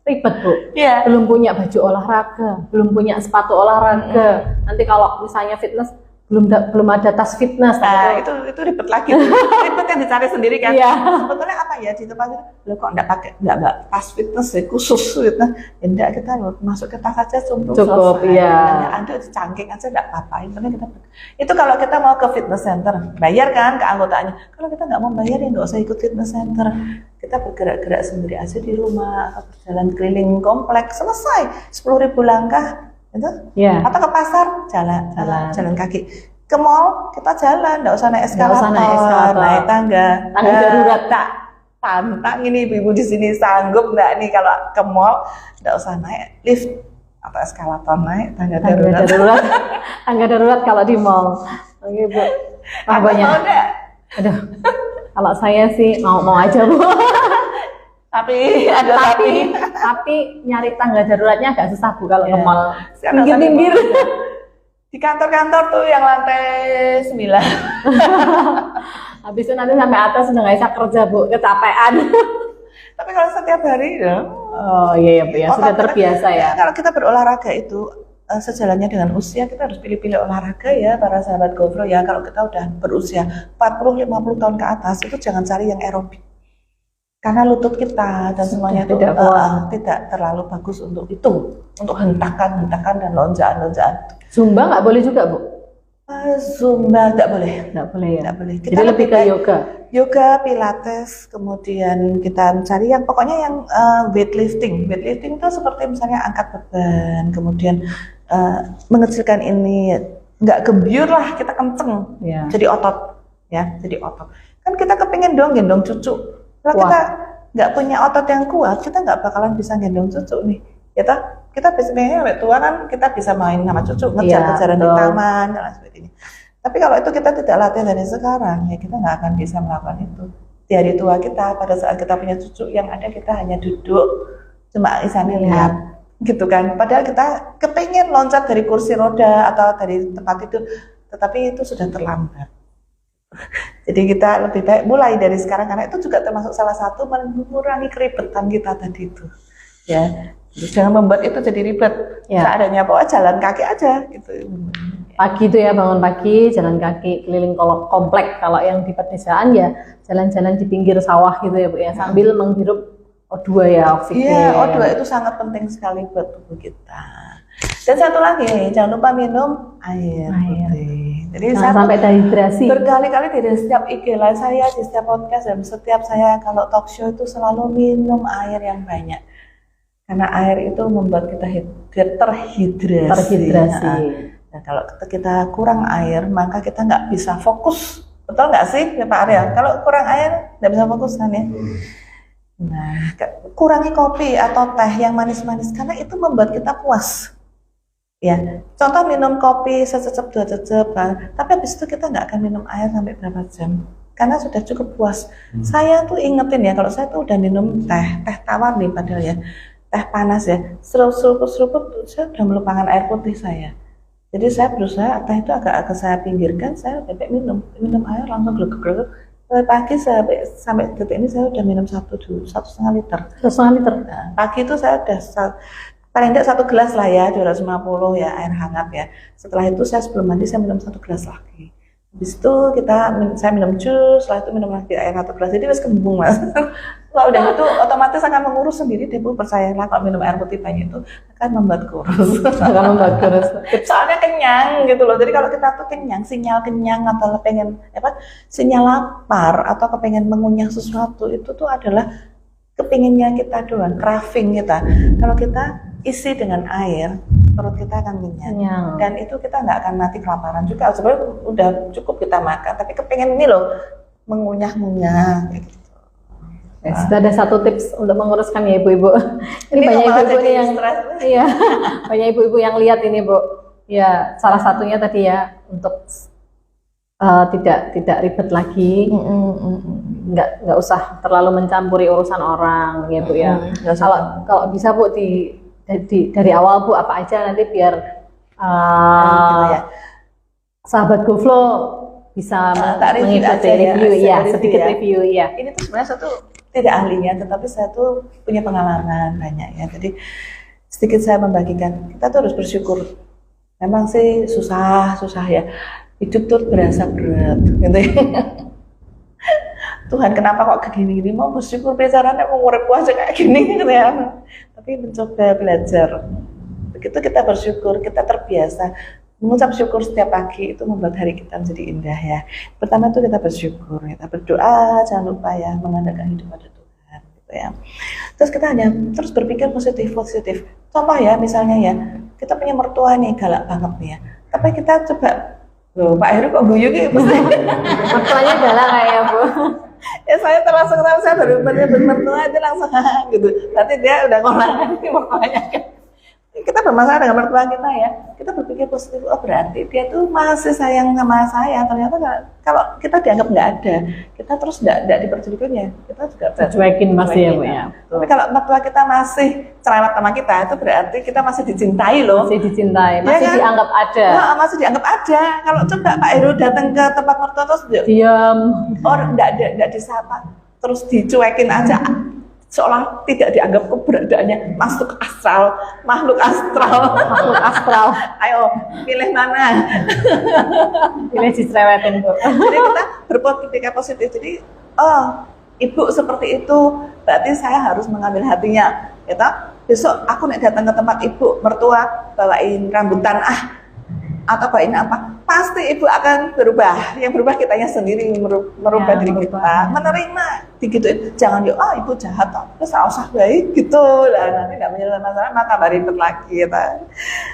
ribet Bu, belum punya baju olahraga, belum punya sepatu olahraga. Nanti kalau misalnya fitness belum ada tas fitness. Nah, itu ribet lagi. Ribet yang dicari sendiri kan. Sebetulnya apa ya di tempat itu kok enggak tas fitness khusus gitu. Ya enggak, kita masuk ke tas saja cukup ya. Anda cangking aja enggak apa-apa. Itu kalau kita mau ke fitness center, bayar kan ke anggotanya. Kalau kita nggak mau bayar ya nggak usah ikut fitness center. Kita bergerak-gerak sendiri aja di rumah atau berjalan keliling kompleks, selesai 10.000 langkah itu. Atau ke pasar jalan kaki, ke mall kita jalan, nggak usah naik eskalator, naik tangga darurat. Tak tantang ini ibu-ibu di sini sanggup nggak nih kalau ke mall nggak usah naik lift atau eskalator, naik tangga darurat. Tangga darurat kalau di mall. Oke Bu, banyak. Aduh, kalau saya sih mau aja Bu. Tapi nyari tangga daruratnya agak susah Bu kalau ke mall. Minggir-minggir. Di kantor-kantor tuh yang lantai 9. Habis itu nanti sampai atas udah nggak bisa kerja Bu, kecapean. Tapi kalau setiap hari ya. Oh iya Bu ya, sudah terbiasa ya. Kalau kita berolahraga itu sejalannya dengan usia, kita harus pilih-pilih olahraga ya para sahabat GoPro ya. Kalau kita udah berusia 40-50 tahun ke atas itu jangan cari yang aerobik. Karena lutut kita dan semuanya itu tidak terlalu bagus untuk itu, untuk hentakan dan lonjaan. Zumba nggak boleh juga Bu? Zumba nggak boleh ya. Nggak boleh. Jadi lebih ke yoga, pilates, kemudian kita cari yang pokoknya yang weightlifting. Weightlifting itu seperti misalnya angkat beban, kemudian mengecilkan ini, nggak gembyur lah, kita kenceng, jadi otot ya, jadi otot. Kan kita kepingin dong gendong cucu. Kalau kita nggak punya otot yang kuat, kita nggak bakalan bisa gendong cucu nih. Kita biasanya sampai tua kan kita bisa main sama cucu, ngejar-ngejaran di taman dan sebagainya. Tapi kalau itu kita tidak latihan dari sekarang, ya kita nggak akan bisa melakukan itu. Di hari tua kita, pada saat kita punya cucu, yang ada kita hanya duduk, cuma isani lihat, gitu kan. Padahal kita kepengen loncat dari kursi roda atau dari tempat tidur, tetapi itu sudah terlambat. Jadi kita lebih baik mulai dari sekarang, karena itu juga termasuk salah satu mengurangi keribetan kita tadi itu. Ya, jangan membuat itu jadi ribet. Seadanya bawa jalan kaki aja gitu. Pagi itu ya, bangun pagi jalan kaki keliling komplek. Kalau yang di pedesaan ya jalan-jalan di pinggir sawah gitu ya Bu ya, sambil menghirup O2 ya, oksigen. Iya, O2 itu sangat penting sekali buat tubuh kita. Dan satu lagi, jangan lupa minum air putih. Jadi jangan sampai dehidrasi. Berkali-kali di setiap IG live saya, di setiap podcast dan setiap saya kalau talk show itu selalu minum air yang banyak. Karena air itu membuat kita terhidrasi. Terhidrasi. Nah, kalau kita kurang air, maka kita nggak bisa fokus. Betul nggak sih, ya Pak Arya? Kalau kurang air, nggak bisa fokus kan ya? Nah, kurangi kopi atau teh yang manis-manis, karena itu membuat kita puas. Ya, contoh minum kopi sececep, 2 cecep, tapi habis itu kita nggak akan minum air sampai berapa jam. Karena sudah cukup puas. Saya tuh ingetin ya, kalau saya tuh udah minum teh tawar nih padahal ya, teh panas ya, seruput, saya udah melupakan air putih saya. Jadi saya berusaha teh itu agak saya pinggirkan, saya bebek minum air langsung gluk-gluk. Pagi sampai detik ini saya udah minum 1,5 liter. 1,5 liter. Nah, pagi itu saya udah paling tidak 1 gelas lah ya, 250 ya air hangat ya. Setelah itu saya sebelum mandi saya minum 1 gelas lagi. Habis itu saya minum jus, setelah itu minum lagi air 1 gelas. Jadi wis kembung Mas. Kalau udah itu otomatis akan mengurus sendiri deh Bu, percayalah kalau minum air putih banyak itu akan membuat kurus. Akan membuat kurus. Soalnya kenyang gitu loh. Jadi kalau kita tuh kenyang, sinyal kenyang atau pengen sinyal lapar atau kepengen mengunyah sesuatu itu tuh adalah kepinginnya kita doang, craving kita. Kalau kita isi dengan air, perut kita akan kenyang. Dan itu kita nggak akan mati kelaparan juga. Sebenarnya udah cukup kita makan, tapi kepengen ini loh, mengunyah-ngunyah kayak gitu. Sudah ada 1 tips untuk menguruskan ya ibu-ibu. Ini banyak ibu-ibu nih yang iya, banyak ibu-ibu yang lihat ini Bu. Ya, salah satunya tadi ya untuk tidak ribet lagi, nggak usah terlalu mencampuri urusan orang ya Bu ya. Kalau bisa Bu dari awal Bu apa aja nanti biar sahabat GoFlow bisa mengikuti review ya, sedikit review ya. Ini tuh sebenarnya satu tidak ahlinya, tetapi saya tuh punya pengalaman banyak ya. Jadi sedikit saya membagikan, kita tuh harus bersyukur. Memang sih susah ya. Hidup tuh berasa berat, gitu ya. Tuhan kenapa kok begini-gini, mau bersyukur bicaranya mau uripku aja kayak gini gitu ya. Tapi mencoba belajar. Begitu kita bersyukur, kita terbiasa. Mengucap syukur setiap pagi itu membuat hari kita menjadi indah ya. Pertama itu kita bersyukur, kita berdoa, jangan lupa ya mengandalkan hidup pada Tuhan gitu ya. Terus kita hanya terus berpikir positif. Contoh ya, misalnya ya, kita punya mertua nih galak banget nih ya. Tapi kita coba, loh Pak Heru kok guyu gitu? Mertuanya galak kayak Bu. Ya saya langsung saya baru bermertua dia langsung gitu. Berarti dia udah ngolah mertuanya kan. Kita bermasalah dengan mertua kita ya, kita berpikir positif, oh berarti dia tuh masih sayang sama saya. Ternyata kalau kita dianggap nggak ada, kita terus nggak diperdulikan ya, kita juga cuekin masih ya Bu ya. Tapi kalau mertua kita masih cerewet sama kita, itu berarti kita masih dicintai loh. Masih dicintai, masih ya kan? Dianggap ada. Nah, masih dianggap ada. Kalau coba Pak Heru datang ke tempat mertua terus diam, nggak disapa, terus dicuekin aja. Seolah tidak dianggap keberadaannya makhluk astral. Ayo pilih mana? Pilih dicerewetin Bu. Jadi kita berpikir positif. Jadi ibu seperti itu, berarti saya harus mengambil hatinya. Ya, besok aku nek datang ke tempat ibu mertua bawain rambutan atau bawain apa, pasti ibu akan berubah. Yang berubah kitanya sendiri, merubah diri kita, menerima digituin. Jangan ibu jahat terus usah baik gitu lah, nanti nggak menyelesaikan masalah maka tambah ribet lagi kita.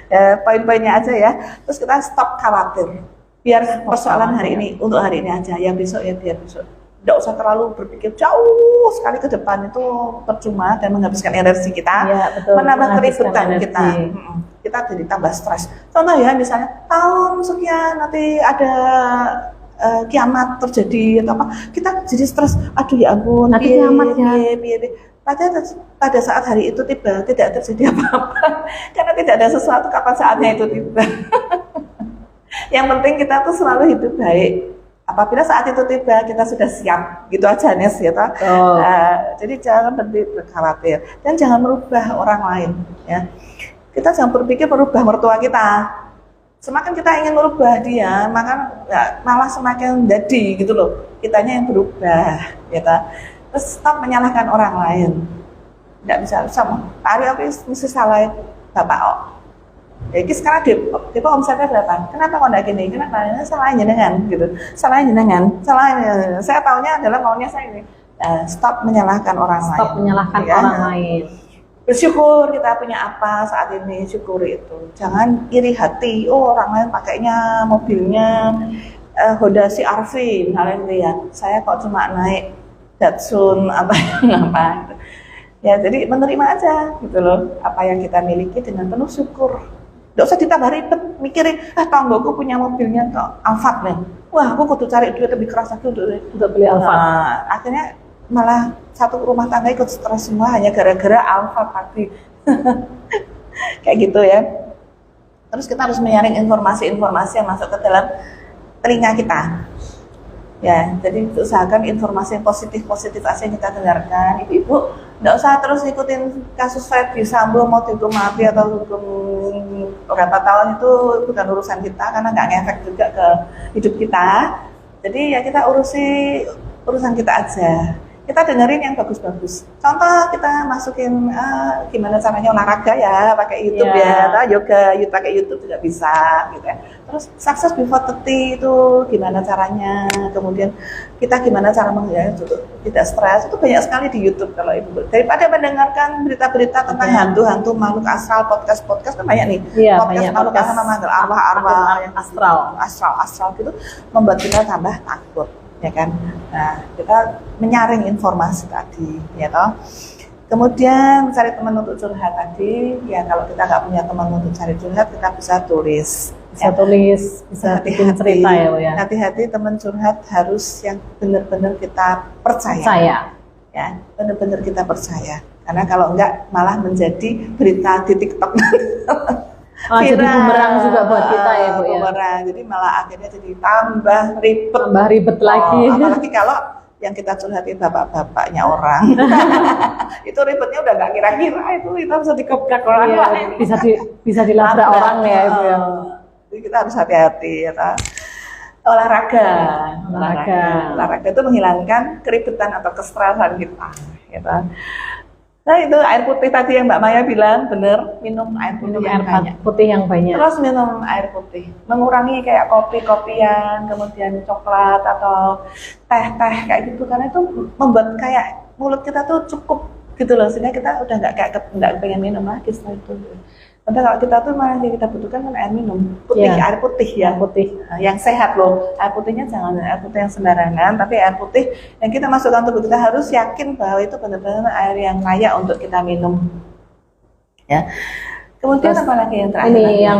Ya, poin-poinnya aja ya. Terus kita stop khawatir, biar persoalan hari ini untuk hari ini aja, yang besok ya biar besok. Nggak usah terlalu berpikir jauh sekali ke depan, itu percuma dan menghabiskan energi kita, menambah keributan kita. Kita jadi tambah stres. Contoh ya, misalnya tahun sekian nanti ada kiamat terjadi atau apa, kita jadi stres. Aduh ya ampun, nanti kiamat ya. Pada saat hari itu tiba tidak terjadi apa-apa karena tidak ada sesuatu kapan saatnya itu tiba. Yang penting kita tuh selalu hidup baik. Apabila saat itu tiba kita sudah siap, gitu aja Nes ya toh. Jadi jangan berkhawatir dan jangan merubah orang lain ya. Kita jangan berpikir merubah mertua kita. Semakin kita ingin merubah dia, maka malah semakin jadi gitu loh. Kitanya yang berubah, gitu. Terus stop menyalahkan orang lain. Tidak bisa sama. Pak Aryo mesti salah Bapak. Ya, sekarang di omsetnya berapa? Kenapa kok enggak gini? Kenapa? Salahnya jenengan gitu. Salahnya jenengan. Salahnya. Saya taunya adalah maunya saya ini. Stop menyalahkan orang lain. Stop menyalahkan orang lain. bersyukur kita punya apa saat ini, syukuri itu. Jangan iri hati, oh orang lain pakainya mobilnya Honda CR-V misalnya gitu ya, saya kok cuma naik Datsun apa yang apa gitu. Ya jadi menerima aja gitu loh apa yang kita miliki dengan penuh syukur. Nggak usah ditambah ribet mikirin, tanggoku punya mobilnya kok Alphard nih, wah aku kudu cari duit lebih keras lagi untuk beli Alphard. Nah, akhirnya malah satu rumah tangga ikut stres semua hanya gara-gara Alphard tadi. Kayak gitu ya. Terus kita harus menyaring informasi-informasi yang masuk ke dalam telinga kita. Ya, jadi usahakan informasi yang positif-positif aja yang kita dengarkan. Ibu-ibu nggak usah terus ikutin kasus Ferdy Sambo mau dihukum mati atau hukum berapa tahun, itu bukan urusan kita karena nggak ngefek juga ke hidup kita. Jadi ya kita urusan kita aja. Kita dengerin yang bagus-bagus. Contoh kita masukin gimana caranya olahraga ya, pakai YouTube ya, atau yoga, pakai YouTube juga bisa gitu ya. Terus success before 30 itu gimana caranya, kemudian kita gimana cara tidak stres, itu banyak sekali di YouTube kalau ibu. Daripada mendengarkan berita-berita tentang hantu-hantu, makhluk astral, podcast kan banyak nih. Iya, podcast makhluk astral, arwah-arwah yang astral gitu membuat kita tambah takut. Ya kan, nah kita menyaring informasi tadi, ya toh. Kemudian cari teman untuk curhat tadi, ya kalau kita nggak punya teman untuk cari curhat, kita bisa tulis, bisa bikin cerita ya, Bu ya. Hati-hati teman curhat harus yang benar-benar kita percaya. Ya, benar-benar kita percaya. Karena kalau enggak malah menjadi berita di TikTok. Jadi bumerang juga buat kita ya, Bu ya. Bumerang, jadi malah akhirnya jadi tambah ribet lagi. Apalagi kalau yang kita curhatin bapak-bapaknya orang. Itu ribetnya udah nggak kira-kira, itu kita bisa dikebrak orang lain. Bisa dilabrak orang ya, Ibu ya. Jadi kita harus hati-hati ya. Olahraga itu menghilangkan keribetan atau kestresan kita, ya. Nah itu air putih tadi yang Mbak Maya bilang bener, minum air putih yang banyak. Terus minum air putih, mengurangi kayak kopi-kopian, kemudian coklat atau teh-teh kayak gitu, karena itu membuat kayak mulut kita tuh cukup gitu loh, sehingga kita udah nggak pengen minum lagi setelah itu. Padahal kalau kita tuh malah yang kita butuhkan kan air minum putih, air putih ya, yang sehat loh. Air putihnya jangan air putih yang sembarangan, tapi air putih yang kita masukkan tubuh kita harus yakin bahwa itu benar-benar air yang layak untuk kita minum. Ya. Kemudian terus, apa lagi yang terakhir? Ini yang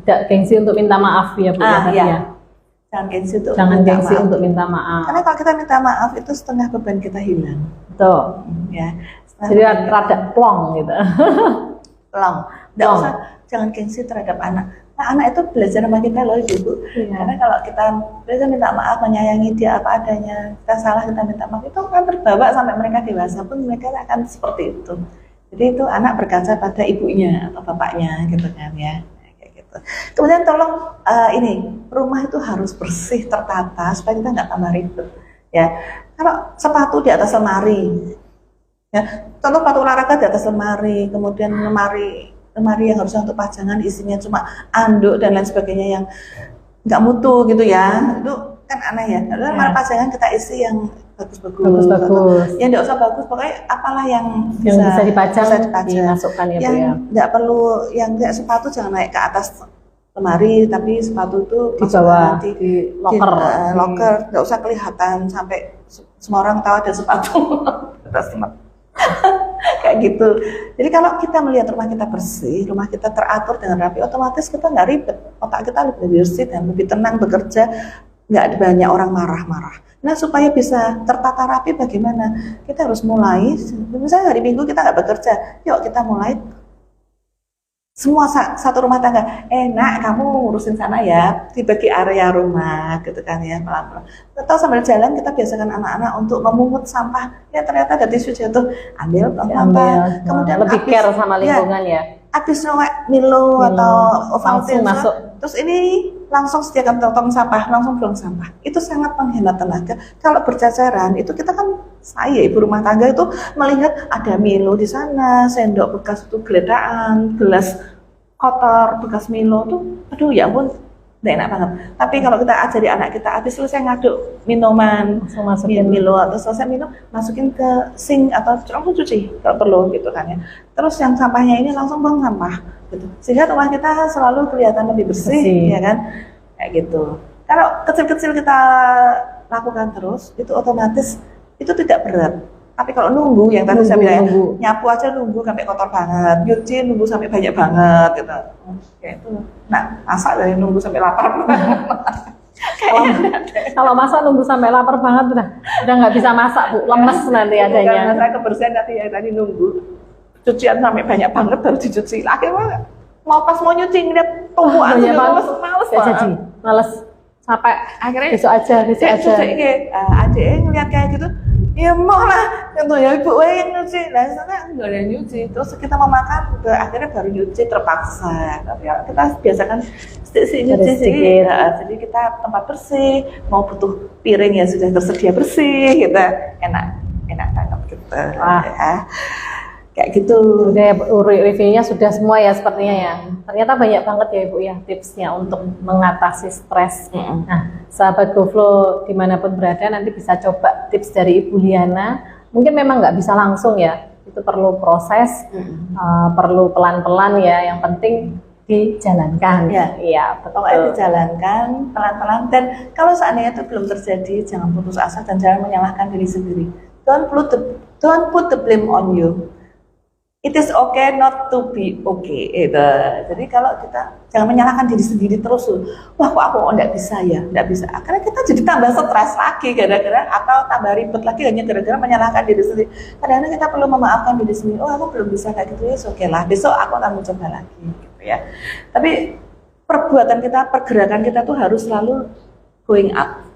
tidak gengsi untuk minta maaf ya, Bu ya. Jangan gengsi untuk minta maaf. Karena kalau kita minta maaf itu setengah beban kita hilang. Betul. Ya. Jadi rada plong gitu. Jangan gengsi terhadap anak. Nah, anak itu belajar sama kita loh, Ibu. Karena kalau kita belajar minta maaf, menyayangi dia apa adanya, kita salah kita minta maaf, itu akan terbawa sampai mereka dewasa pun mereka akan seperti itu. Jadi itu anak berkaca pada ibunya atau bapaknya gitu kan ya. Kayak gitu. Kemudian tolong rumah itu harus bersih, tertata supaya kita nggak tambah ribet. Ya. Kalau sepatu di atas lemari, ya, contoh sepatu olahraga di atas lemari, kemudian lemari yang harusnya untuk pajangan isinya cuma anduk dan lain sebagainya yang nggak mutu gitu ya, itu kan aneh ya. Lemari pajangan kita isi yang bagus-bagus. Yang nggak usah bagus, pokoknya apalah yang bisa dipajang, dimasukkan ya, yang nggak perlu, yang kayak sepatu jangan naik ke atas lemari, tapi sepatu itu di bawah di loker, nggak usah kelihatan sampai semua orang tahu ada sepatu atas lemari. Kayak gitu. Jadi kalau kita melihat rumah kita bersih, rumah kita teratur dengan rapi, otomatis kita nggak ribet, otak kita lebih bersih dan lebih tenang bekerja, nggak ada banyak orang marah-marah. Nah supaya bisa tertata rapi bagaimana? Kita harus mulai, misalnya hari Minggu kita nggak bekerja, yuk kita mulai semua satu rumah tangga, nak kamu urusin sana ya, dibagi area rumah gitu kan ya, pelan-pelan. Atau sambil jalan kita biasakan anak-anak untuk memungut sampah, ya ternyata ada tisu jatuh, ambil sampah, kemudian lebih care sama lingkungan ya. Habis Milo atau Ovaltine masuk, terus ini langsung sediakan tong sampah, langsung buang sampah. Itu sangat menghemat tenaga. Kalau berceceran itu kita kan, saya ibu rumah tangga itu melihat ada Milo di sana, sendok bekas itu geletaan, gelas kotor bekas Milo tuh, aduh ya ampun, nggak enak banget. Tapi kalau kita ajari anak kita habis selesai ngaduk minuman, Langsung masukin. Milo atau selesai minum, masukin ke sink atau langsung cuci kalau perlu gitu kan ya. Terus yang sampahnya ini langsung buang sampah gitu. Sehingga rumah kita selalu kelihatan lebih bersih, ya kan? Kayak gitu. Kalau kecil-kecil kita lakukan terus, itu otomatis itu tidak berat. Tapi kalau nunggu, yang tadi saya bilang, nyapu aja nunggu sampai kotor banget, nyuci nunggu sampai banyak banget gitu. Kayak itu. Nah, masak dari nunggu sampai lapar. Kalau masak nunggu sampai lapar banget udah nggak bisa masak Bu, lemes nanti adanya. Karena saya kebersihan tadi ya, tadi nunggu cucian sampai banyak banget baru dicuci. Akhirnya mau pas mau nyuci ngeliat tumpuan Banyak banget, males nggak jadi, males sampai akhirnya besok aja. Adiknya ngeliat kayak gitu, ya mau lah, contoh ya ibu yang nyuci, lah sana nggak ada yang nyuci, terus kita mau makan, akhirnya baru nyuci terpaksa. Tapi ya, kita biasakan sedikit nyuci sedikit, jadi kita tempat bersih, mau butuh piring ya sudah tersedia bersih, kita enak banget gitu. Ya. Kayak gitu. Udah reviewnya sudah semua ya sepertinya ya. Ternyata banyak banget ya Ibu ya tipsnya untuk mengatasi stres. Nah, sahabat GoFlow dimanapun berada nanti bisa coba tips dari Ibu Liana. Mungkin memang nggak bisa langsung ya, itu perlu proses, perlu pelan-pelan ya. Yang penting dijalankan. Iya, betul. Dijalankan pelan-pelan, dan kalau seandainya itu belum terjadi, jangan putus asa dan jangan menyalahkan diri sendiri. Don't put the blame on you. It is okay not to be okay. Jadi kalau kita jangan menyalahkan diri sendiri terus, wah kok aku nggak bisa ya, nggak bisa. Karena kita jadi tambah stres lagi gara-gara, atau tambah ribet lagi hanya gara-gara menyalahkan diri sendiri. Kadang-kadang kita perlu memaafkan diri sendiri. Oh aku belum bisa kayak gitu ya, oke lah. Besok aku akan mencoba lagi, gitu ya. Tapi perbuatan kita, pergerakan kita tuh harus selalu going up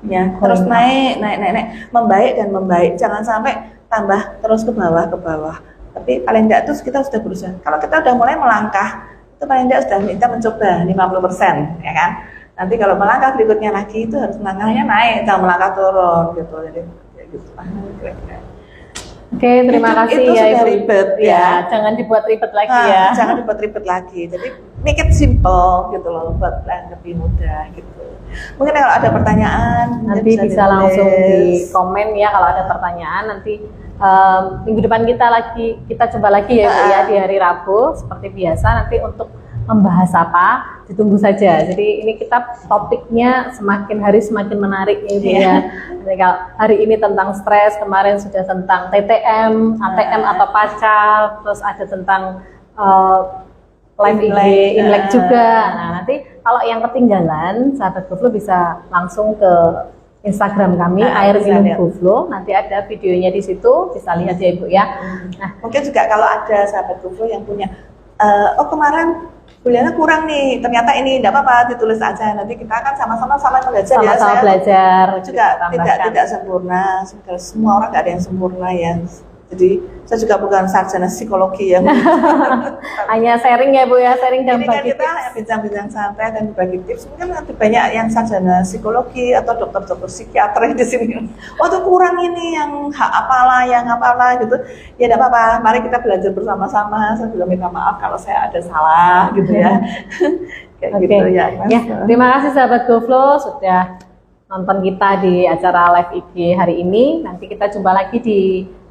ya. Terus naik, membaik dan membaik. Jangan sampai tambah terus ke bawah. Tapi paling tidak itu kita sudah berusaha. Kalau kita sudah mulai melangkah, itu paling tidak sudah kita mencoba 50%, ya kan? Nanti kalau melangkah berikutnya lagi itu harus melangkahnya naik, jangan melangkah turun gitu. Jadi kayak gitu. Oke, terima kasih itu ya sudah Ibu. ribet Ya, jangan dibuat ribet lagi ya. Jangan dibuat ribet lagi. Jadi make it simple gitu loh, buat lebih mudah gitu. Mungkin kalau ada pertanyaan nanti bisa langsung di komen ya kalau ada pertanyaan. Nanti minggu depan kita coba lagi ya Bu ya, di hari Rabu seperti biasa. Nanti untuk membahas apa ditunggu saja. Jadi ini kita topiknya semakin hari semakin menarik ya Bu ya. Jadi kalau hari ini tentang stres, kemarin sudah tentang TTM, ATM atau pacar, terus ada tentang live IG, Imlek juga. Nah nanti kalau yang ketinggalan, sahabat GoFlow bisa langsung ke Instagram kami, Air Minum GoFlow. Nanti ada videonya di situ, bisa lihat ya Ibu ya. Nah mungkin juga kalau ada sahabat GoFlow yang punya, oh kemarin kuliahnya kurang nih, ternyata ini tidak apa-apa, ditulis aja. Nanti kita akan sama-sama belajar ya. Sama-sama belajar juga tidak sempurna. Semua orang tidak ada yang sempurna ya. Jadi saya juga bukan sarjana psikologi yang hanya sharing ya Bu ya, sharing dan bagi tips. Kita bincang-bincang santai dan bagi tips. Mungkin nanti banyak yang sarjana psikologi atau dokter-dokter psikiater di sini. Oh itu kurang ini yang yang apalah gitu. Ya tidak apa-apa. Mari kita belajar bersama-sama. Saya juga minta maaf kalau saya ada salah gitu ya. Kayak gitu ya. Ya, terima kasih sahabat GoFlow sudah nonton kita di acara live IG hari ini. Nanti kita jumpa lagi di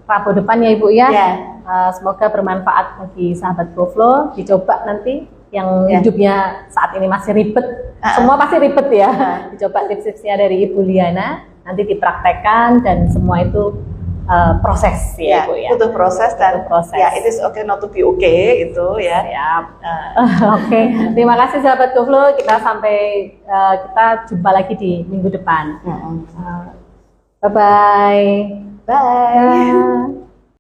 Rabu depan ya Ibu ya. Semoga bermanfaat bagi sahabat GoFlow. Dicoba nanti yang hidupnya saat ini masih ribet. Semua pasti ribet ya. Dicoba tips-tipsnya dari Ibu Liana. Nanti dipraktekkan dan semua itu proses ya Ibu ya. Butuh proses dan ya it is okay not to be okay itu ya. Oke. Terima kasih sahabat GoFlow. Kita jumpa lagi di minggu depan. Bye-bye. Bye.